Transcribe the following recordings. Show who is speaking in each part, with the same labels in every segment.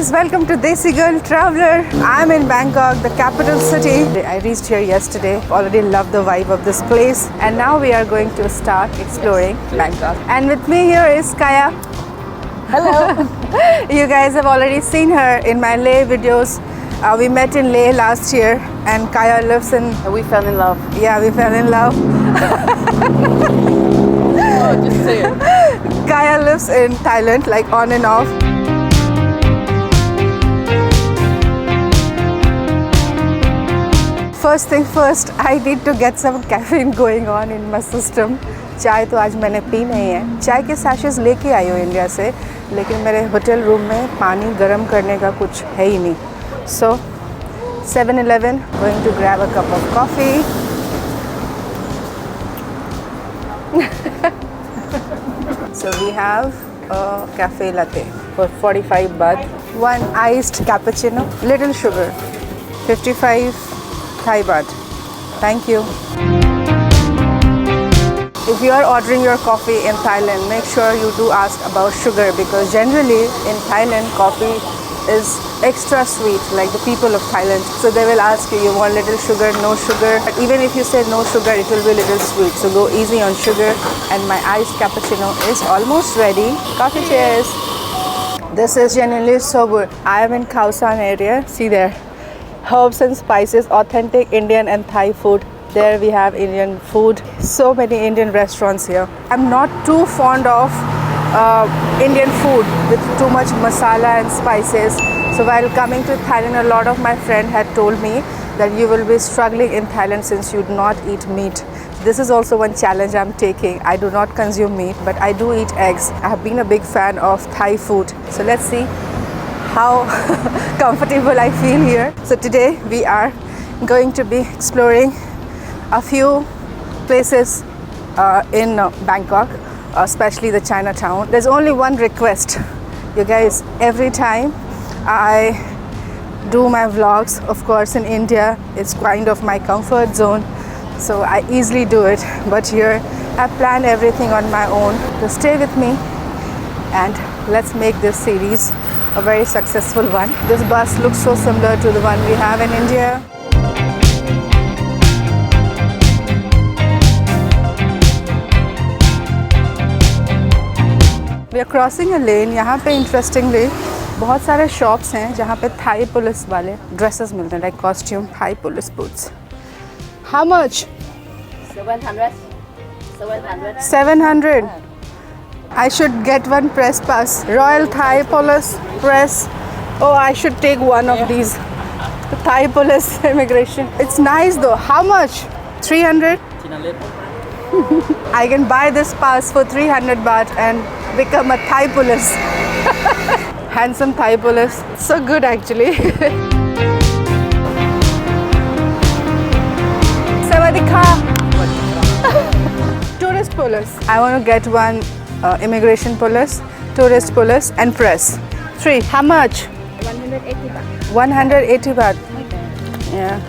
Speaker 1: guys, welcome to Desi Girl Traveler. I'm in Bangkok, the capital city. I reached here yesterday. Already love the vibe of this place. And now we are going to start exploring Bangkok. And with me here is Kaya.
Speaker 2: Hello.
Speaker 1: You guys have already seen her in my Leh videos. We met in Leh last year and Kaya lives in...
Speaker 2: We fell in love.
Speaker 1: Yeah, we fell in love.
Speaker 2: Oh, just say it.
Speaker 1: Kaya lives in Thailand, like on and off. First thing first, I need to get some caffeine going on in my system. चाय तो आज मैंने P नहीं है. चाय के सैशेस लेके आई हूँ इंडिया से, लेकिन मेरे होटल रूम में पानी गर्म करने का कुछ है ही नहीं. So 7-Eleven, going to grab a cup of coffee. So we have a cafe latte for 45 baht. One iced cappuccino, little sugar, 55 Thai baht. Thank you. If you are ordering your coffee in Thailand, make sure you do ask about sugar, because generally in Thailand coffee is extra sweet, like the people of Thailand. So they will ask you want little sugar, no sugar. But even if you say no sugar, it will be little sweet. So go easy on sugar. And my iced cappuccino is almost ready. Coffee cheers. This is genuinely so good. I am in Khao San area. See there. Herbs and spices, authentic Indian and Thai food. There we have Indian food. So many Indian restaurants here. I'm not too fond of Indian food with too much masala and spices. So while coming to Thailand, a lot of my friends had told me that you will be struggling in Thailand since you do not eat meat. This is also one challenge I'm taking. I do not consume meat, but I do eat eggs. I have been a big fan of Thai food. So let's see how comfortable I feel here. So today we are going to be exploring a few places in Bangkok, especially the Chinatown. There's only one request, you guys. Every time I do my vlogs, of course in India it's kind of my comfort zone, so I easily do it, but here I plan everything on my own. So stay with me and let's make this series a very successful one. This bus looks so similar to the one we have in India. We are crossing a lane. यहाँ पे interestingly बहुत सारे shops हैं जहाँ पे Thai police वाले dresses मिलते हैं, like costume Thai police boots. How much?
Speaker 2: 700.
Speaker 1: 700. I should get one press pass. Royal Thai Police Press. Oh, I should take one of these. The Thai Police Immigration. It's nice though. How much? 300? I can buy this pass for 300 baht and become a Thai police. Handsome Thai police. So good actually. Sawadika. Tourist police. I want to get one immigration police, tourist police and press. 3. How much?
Speaker 2: 180 baht.
Speaker 1: 180 baht. Yeah.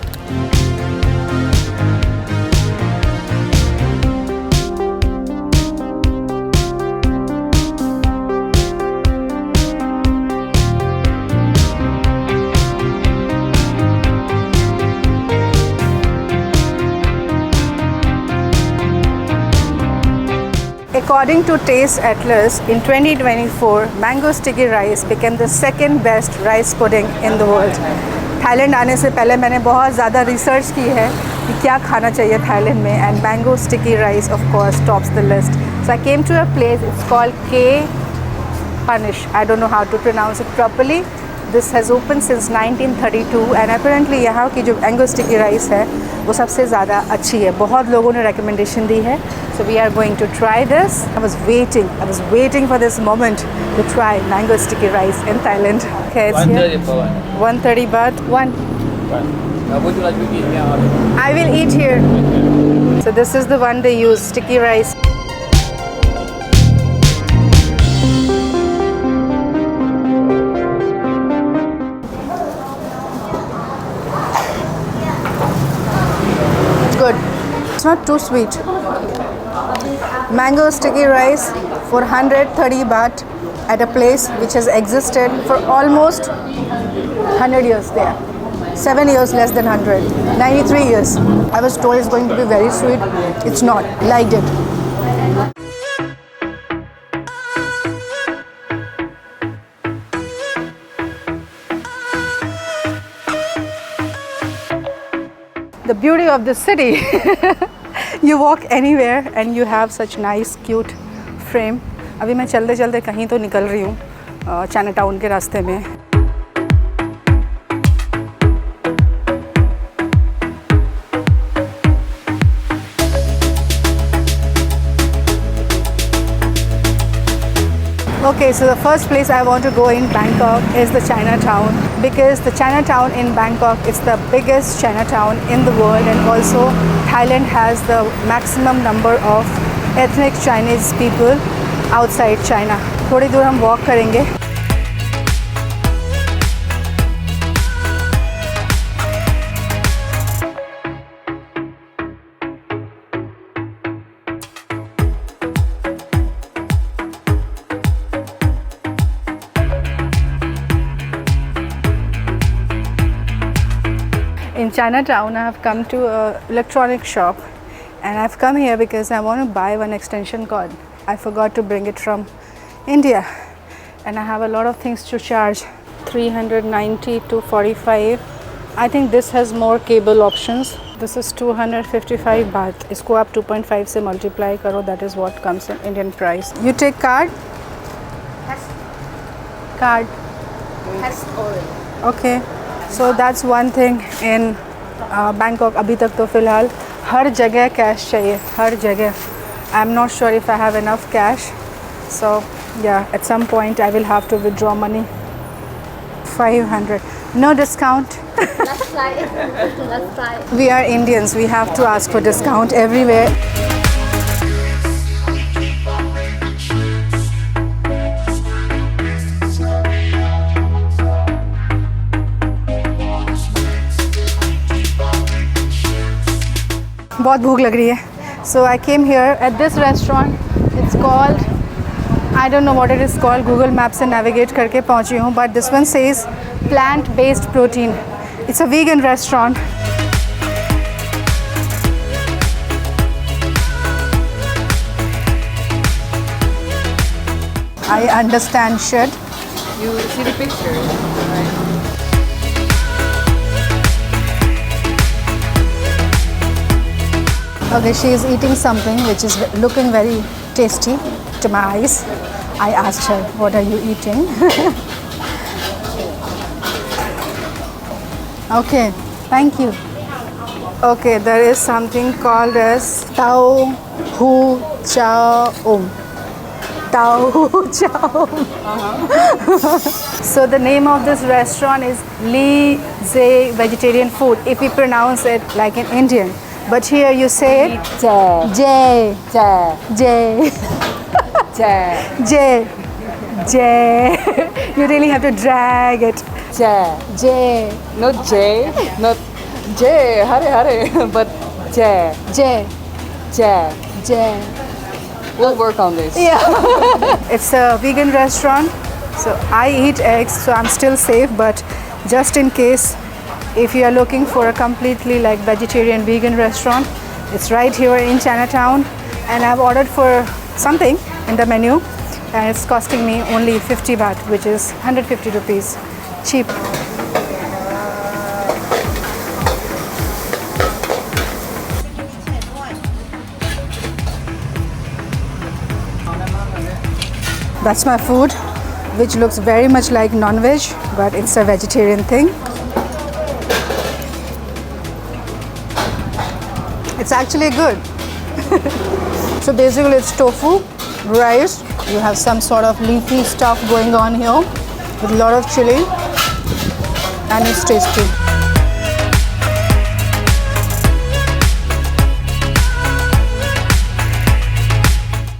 Speaker 1: According to Taste Atlas, in 2024, mango sticky rice became the second best rice pudding in the world. Thailand आने से पहले मैंने बहुत ज़्यादा research की है कि क्या खाना चाहिए Thailand में, and mango sticky rice of course tops the list. So I came to a place, it's called K Panish. I don't know how to pronounce it properly. This has opened since 1932 and apparently यहाँ की जो mango sticky rice है वो सबसे ज़्यादा अच्छी है. बहुत लोगों ने recommendation दी है. So we are going to try this. I was waiting for this moment to try mango sticky rice in Thailand. Okay, it's
Speaker 3: 130
Speaker 1: here.
Speaker 3: for one.
Speaker 1: 130 baht. One.
Speaker 3: Would you like to eat here?
Speaker 1: I will eat here. So this is the one they use, sticky rice. Good. It's not too sweet. Mango sticky rice for 130 baht at a place which has existed for almost 100 years there. 7 years less than 100. 93 years. I was told it's going to be very sweet. It's not. Liked it. The beauty of the city. You walk anywhere and you have such nice cute frame. अभी मैं चलते चलते कहीं तो निकल रही हूँ China town के रास्ते में. Okay, so the first place I want to go in Bangkok is the Chinatown, because the Chinatown in Bangkok is the biggest Chinatown in the world, and also Thailand has the maximum number of ethnic Chinese people outside China. थोड़ी दूर हम walk करेंगे. In Chinatown, I have come to an electronic shop, and I've come here because I want to buy one extension cord. I forgot to bring it from India, and I have a lot of things to charge. 390 to 45. I think this has more cable options. This is 255 baht. इसको आप 2.5 से multiply करो, that is what comes in Indian price. You take card? Card.
Speaker 2: Has orange.
Speaker 1: Okay. So that's one thing in Bangkok. अभी तक तो फ़िलहाल हर जगह cash चाहिए, हर जगह. I'm not sure if I have enough cash. So yeah, at some point I will have to withdraw money. 500. No discount.
Speaker 2: Let's try it. Let's try it.
Speaker 1: We are Indians. We have to ask for discount everywhere. बहुत भूख लग रही है. So I came here at this restaurant. It's called, I don't know what it is called. Google Maps से navigate करके पहुंची हूँ. But this one says plant-based protein. It's a vegan restaurant. I understand shit.
Speaker 4: You see the picture, right?
Speaker 1: Okay, she is eating something which is looking very tasty to my eyes. I asked her, what are you eating? Okay, thank you. Okay, there is something called as Tau Hu Chao. Tau Hu Chao. So the name of this restaurant is Lee Zay Vegetarian Food, if we pronounce it like an Indian. But here you say it J, J, J, J. You really have to drag it. J,
Speaker 4: Not J, not J, hare, but J,
Speaker 1: J,
Speaker 4: J.
Speaker 1: J.
Speaker 4: We'll work on this.
Speaker 1: Yeah. It's a vegan restaurant, so I eat eggs, so I'm still safe. But just in case, if you are looking for a completely like vegetarian vegan restaurant, it's right here in Chinatown, and I've ordered for something in the menu, and it's costing me only 50 baht, which is 150 rupees. Cheap. That's my food, which looks very much like non-veg, but it's a vegetarian thing. It's actually good. So basically it's tofu, rice, you have some sort of leafy stuff going on here with a lot of chili, and it's tasty.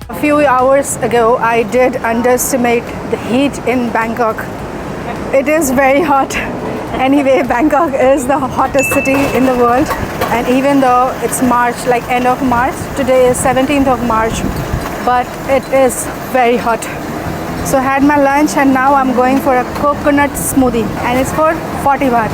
Speaker 1: A few hours ago I did underestimate the heat in Bangkok. It is very hot. Anyway, Bangkok is the hottest city in the world, and even though it's March, like end of March, today is 17th of March, but it is very hot. So I had my lunch and now I'm going for a coconut smoothie and it's for 40 baht.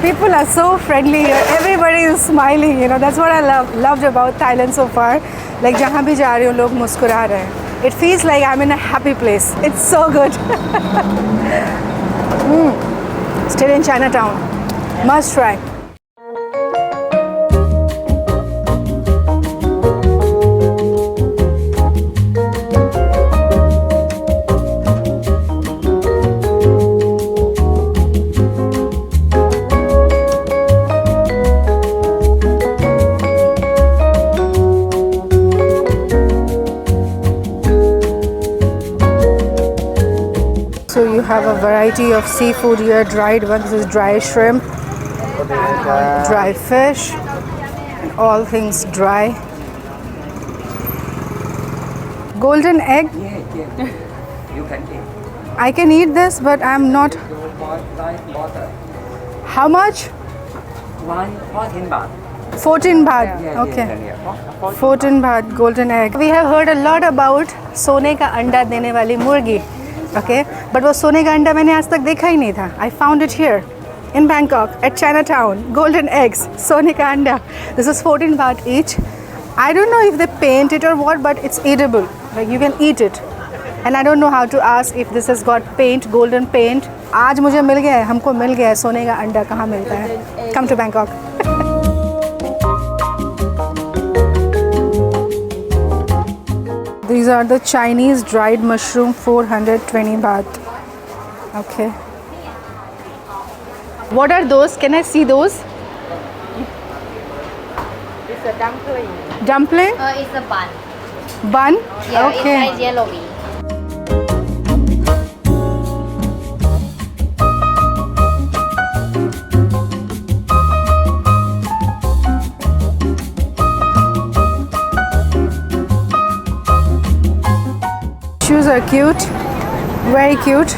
Speaker 1: People are so friendly here. Everybody is smiling, you know. That's what I loved about Thailand so far. Like जहाँ भी जा रही हूँ लोग मुस्कुरा रहे हैं. It feels like I'm in a happy place. It's so good. Still in Chinatown. Must try. So you have a variety of seafood here, dried ones. This is dry shrimp, dry fish, and all things dry. Golden egg.
Speaker 3: You can eat.
Speaker 1: I can eat this, but I'm not.
Speaker 3: Water.
Speaker 1: How much?
Speaker 3: 14 baht.
Speaker 1: 14 baht. Okay. 14 baht golden egg. We have heard a lot about सोने का अंडा देने वाली मुर्गी. Okay, but वो सोने का अंडा मैंने आज तक देखा ही नहीं था. I found it here in Bangkok at Chinatown. Golden eggs, सोने का अंडा. This is 14 baht each. I don't know if they paint it or what, but it's eatable. Like you can eat it. And I don't know how to ask if this has got paint, golden paint. आज मुझे मिल गया है, हमको मिल गया है सोने का अंडा. कहाँ मिलता है? Come to Bangkok. These are the Chinese dried mushroom, 420 baht. Okay. What are those? Can I see those?
Speaker 2: It's a dumpling.
Speaker 1: Dumpling?
Speaker 2: It's a bun.
Speaker 1: Bun?
Speaker 2: Yeah,
Speaker 1: Okay.
Speaker 2: it's yellowy.
Speaker 1: Shoes are cute. Very cute.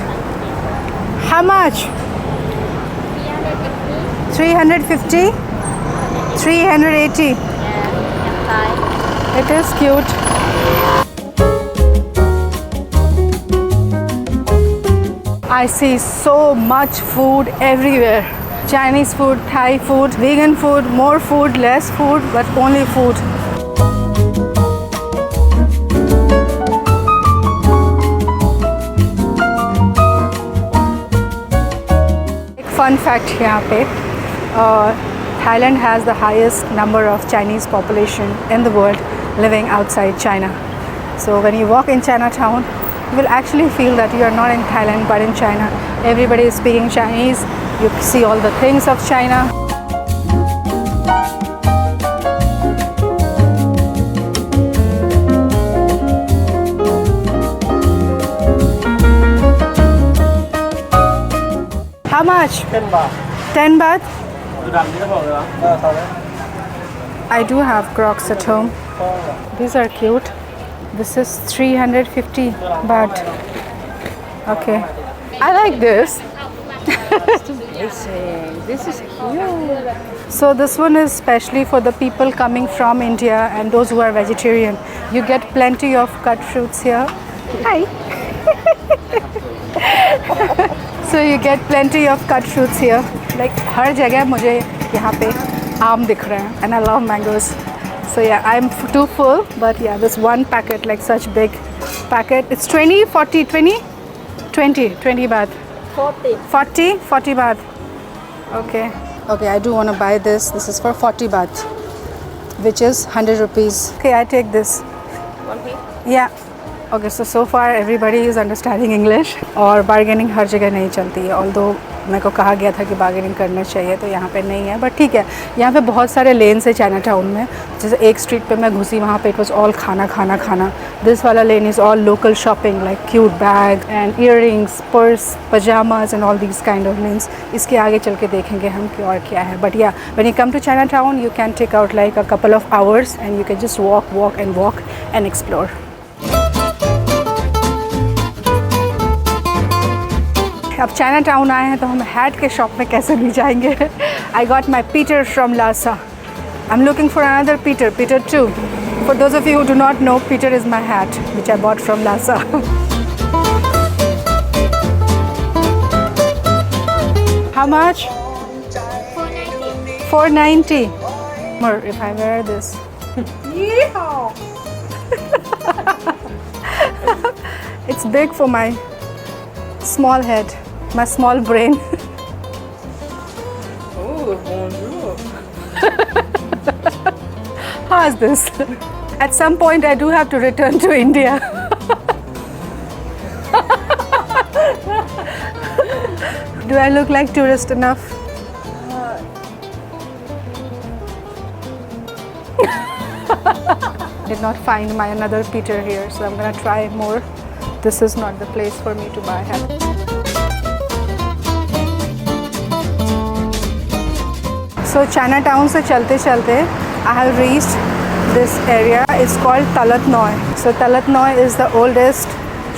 Speaker 1: How much? 350? 380.
Speaker 2: Yeah,
Speaker 1: It is cute. I see so much food everywhere. Chinese food, Thai food, vegan food, more food, less food, but only food. Fun fact यहाँ पे, Thailand has the highest number of Chinese population in the world living outside China. So when you walk in Chinatown, you will actually feel that you are not in Thailand but in China. Everybody is speaking Chinese. You see all the things of China. How much?
Speaker 3: 10 baht.
Speaker 1: 10 baht?
Speaker 3: ดำนี่ก็บอกเลยว่า
Speaker 1: I do have Crocs at home. These are cute. This is 350 baht. Okay. I like this.
Speaker 4: This is cute.
Speaker 1: So this one is specially for the people coming from India and those who are vegetarian. You get plenty of cut fruits here. Hi. So you get plenty of cut fruits here. Like हर जगह मुझे यहाँ पे आम दिख रहे हैं and I love mangoes. So yeah, I'm too full, but yeah, this one packet, like such big packet. It's 20, 40, 20? 20 baht. 40 baht. Okay. Okay, I do want to buy this. This is for 40 baht, which is 100 rupees. Okay, I take this.
Speaker 2: one piece.
Speaker 1: Yeah. Okay, so far everybody is understanding English और bargaining हर जगह नहीं चलती है. Although मेरे को कहा गया था कि bargaining करना चाहिए, तो यहाँ पे नहीं है. But ठीक है, यहाँ पे बहुत सारे lanes है Chinatown में. जैसे एक street पे मैं घुसी, वहाँ पे it was all खाना. This वाला lane is all local shopping, like cute bag and earrings, purse, pajamas and all these kind of lanes. इसके आगे चल के देखेंगे हम कि और क्या है. But yeah, when you come to Chinatown, you can take out like a couple of hours and you can just walk and explore. अब चाइना टाउन आए हैं तो हम हैट के शॉप में कैसे भी जाएंगे. I got my Peter from Lhasa. I'm looking for another Peter, Peter 2. For those of you who do not know, Peter is my hat which I bought from Lhasa. How much?
Speaker 2: 490.
Speaker 1: 490. More if I wear this. It's big for my small head, my small brain.
Speaker 4: Oh, bonjour.
Speaker 1: How's this? At some point, I do have to return to India. Do I look like tourist enough? Did not find my another Peter here, so I'm gonna try more. This is not the place for me to buy hat. So Chinatown से चलते चलते I have reached this area. It's called Talat Noi. So Talat Noi is the oldest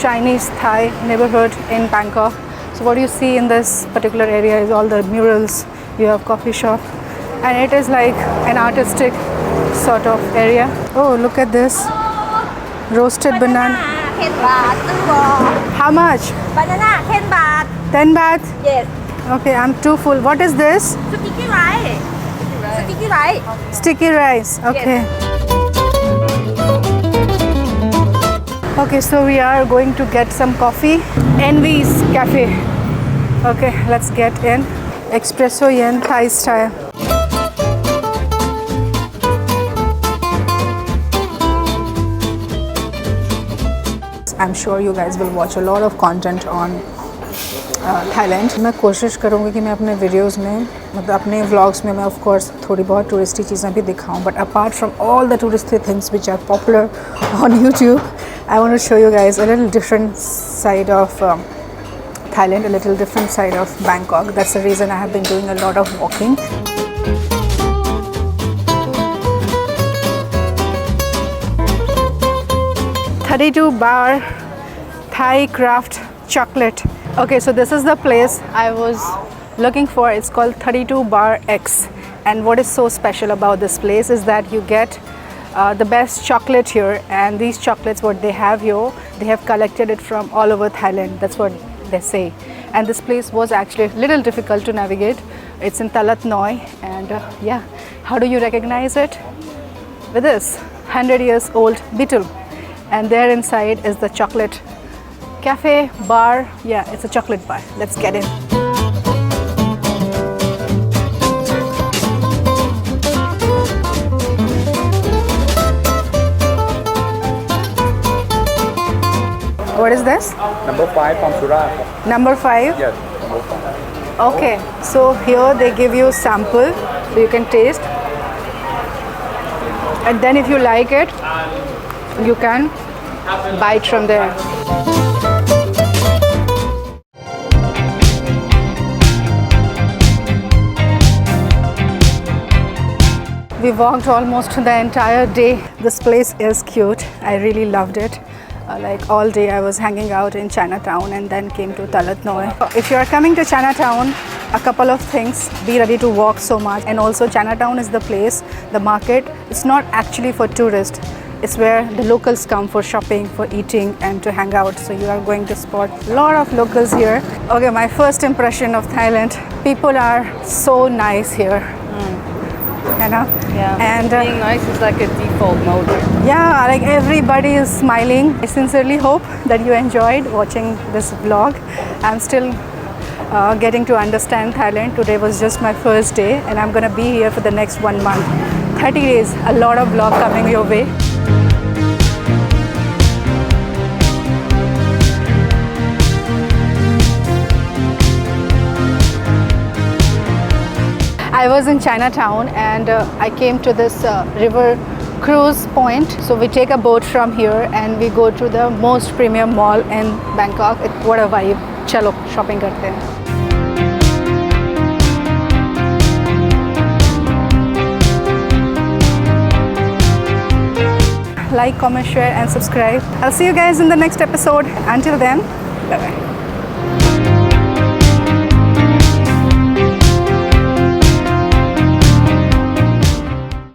Speaker 1: Chinese Thai neighborhood in Bangkok. So what you see in this particular area is all the murals. You have coffee shop, and it is like an artistic sort of area. Oh, look at this roasted banana.
Speaker 2: 10 baht.
Speaker 1: How much?
Speaker 2: Banana 10 baht.
Speaker 1: 10 baht.
Speaker 2: Yes.
Speaker 1: Okay, I'm too full. What is this?
Speaker 2: Sticky rice. Sticky rice.
Speaker 1: Sticky rice. Okay. Okay, so we are going to get some coffee. Envy's Cafe. Okay, let's get in. Espresso Yen Thai style. I'm sure you guys will watch a lot of content on Thailand. मैं कोशिश करूँगी कि मैं अपने videos में मतलब अपने vlogs में मैं ऑफ कोर्स थोड़ी बहुत टूरिस्टी चीज़ें भी दिखाऊँ, but apart from all the touristy things which are popular on YouTube, I want to show you guys a little different side of Thailand, a little different side of Bangkok. That's the reason I have been doing a lot of walking. Thirty-two Bar Thai Craft Chocolate. Okay, so this is the place I was looking for. It's called 32 Bar X. And what is so special about this place is that you get the best chocolate here, and these chocolates what they have here, they have collected it from all over Thailand. That's what they say. And this place was actually a little difficult to navigate. It's in Talat Noi, and yeah, how do you recognize it? With this 100 years old beetle, and there inside is the chocolate cafe bar. Yeah, it's a chocolate bar. Let's get in. What is this?
Speaker 3: Number 5 from Surat.
Speaker 1: Number 5?
Speaker 3: Yes, number 5.
Speaker 1: Okay, so here they give you sample so you can taste, and then if you like it you can buy it from there. We walked almost the entire day. This place is cute. I really loved it. Like all day I was hanging out in Chinatown and then came to Talat Noi. If you are coming to Chinatown, a couple of things, be ready to walk so much. And also Chinatown is the place, the market, it's not actually for tourists. It's where the locals come for shopping, for eating and to hang out. So you are going to spot a lot of locals here. Okay, my first impression of Thailand. People are so nice here. You know?
Speaker 4: Yeah.
Speaker 1: And
Speaker 4: being nice is like a default mode.
Speaker 1: yeah, like everybody is smiling. I sincerely hope that you enjoyed watching this vlog. I'm still getting to understand Thailand. Today was just my first day and I'm gonna be here for the next 1 month. 30 days, a lot of vlog coming your way. I was in Chinatown and I came to this river cruise point. So we take a boat from here and we go to the most premium mall in Bangkok. What a vibe. Chalo, shopping karte hain. Like, comment, share and subscribe. I'll see you guys in the next episode. Until then, bye bye.